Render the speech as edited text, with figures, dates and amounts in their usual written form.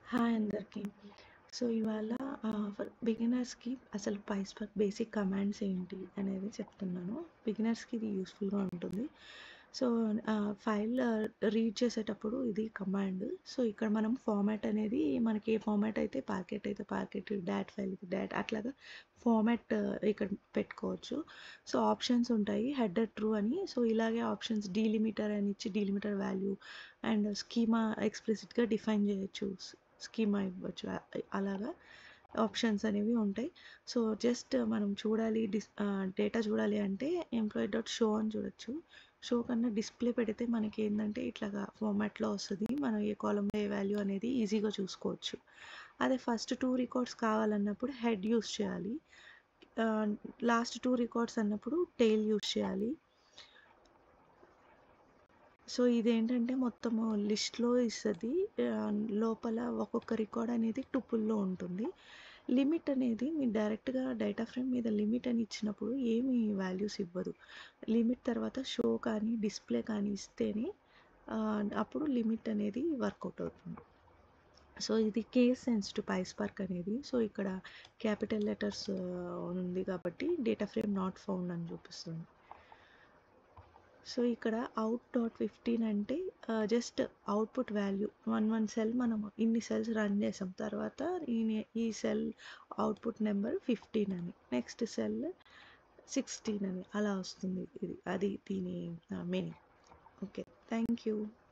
Hi అందరికీ. So, ఇవాళ for బిగినర్స్‌కి అసలు పైస్పార్క్ బేసిక్ కమాండ్స్ ఏంటి అనేది చెప్తున్నాను. బిగినర్స్‌కి ఇది యూస్‌ఫుల్‌గా ఉంటుంది. సో, ఫైల్ రీడ్ చేసేటప్పుడు ఇది కమాండ్. సో, ఇక్కడ మనం ఫార్మాట్ అనేది మనకి ఏ ఫార్మాట్ అయితే పార్కెట్, డాట్ ఫైల్‌కి డాట్ అట్లాగా ఫార్మాట్ ఇక్కడ పెట్టుకోవచ్చు. సో, ఆప్షన్స్ ఉంటాయి. హెడర్ ట్రూ అని. సో, ఇలాగే ఆప్షన్స్ డీలిమిటర్ అని ఇచ్చి డీలిమిటర్ వాల్యూ అండ్ స్కీమా ఎక్స్‌ప్లిసిట్‌గా డిఫైన్ చేయొచ్చు. స్కీమా ఇవ్వచ్చు. అలాగా ఆప్షన్స్ అనేవి ఉంటాయి. సో, జస్ట్ మనం చూడాలి డేటా చూడాలి అంటే ఎంప్లాయీ డాట్ షో అని చూడొచ్చు. షో కన్నా డిస్‌ప్లే పెడితే మనకేందంటే ఇట్లాగా ఫార్మాట్‌లో వస్తది. మనం ఏ కాలమ్‌లో ఏ వాల్యూ అనేది ఈజీగా చూసుకోవచ్చు. అదే ఫస్ట్ 2 రికార్డ్స్ కావాలన్నప్పుడు హెడ్ యూజ్ చేయాలి. ఆహ్, లాస్ట్ 2 రికార్డ్స్ అన్నప్పుడు టెయిల్ యూజ్ చేయాలి. సో, ఇదేంటంటే మొత్తము లిస్ట్‌లో ఇస్తది. లోపల ఒక్కొక్క రికార్డ్ అనేది టుపుల్‌లో ఉంటుంది. లిమిట్ అనేది మీరు డైరెక్ట్‌గా డేటా ఫ్రేమ్ మీద లిమిట్ అని ఇచ్చినప్పుడు ఏమి వాల్యూస్ ఇవ్వదు. లిమిట్ తర్వాత షో కానీ, డిస్‌ప్లే కానీ ఇస్తేనే అప్పుడు లిమిట్ అనేది వర్కౌట్ అవుతుంది. సో, ఇది కేస్ సెన్సిటివ్ పైస్పార్క్ అనేది. సో, ఇక్కడ క్యాపిటల్ లెటర్స్ ఉంది కాబట్టి డేటా ఫ్రేమ్ నాట్ ఫౌండ్ అని చూపిస్తుంది. సో, ఇక్కడ out.15 అంటే జస్ట్ అవుట్‌పుట్ వాల్యూ 1 సెల్ మనము ఇన్ని సెల్స్ రన్ చేసాం. తర్వాత ఈ సెల్ అవుట్‌పుట్ నెంబర్ 15 అని. నెక్స్ట్ సెల్ 16 అని అలా వస్తుంది ఇది. అది దీని మీనింగ్. ఓకే. Thank you.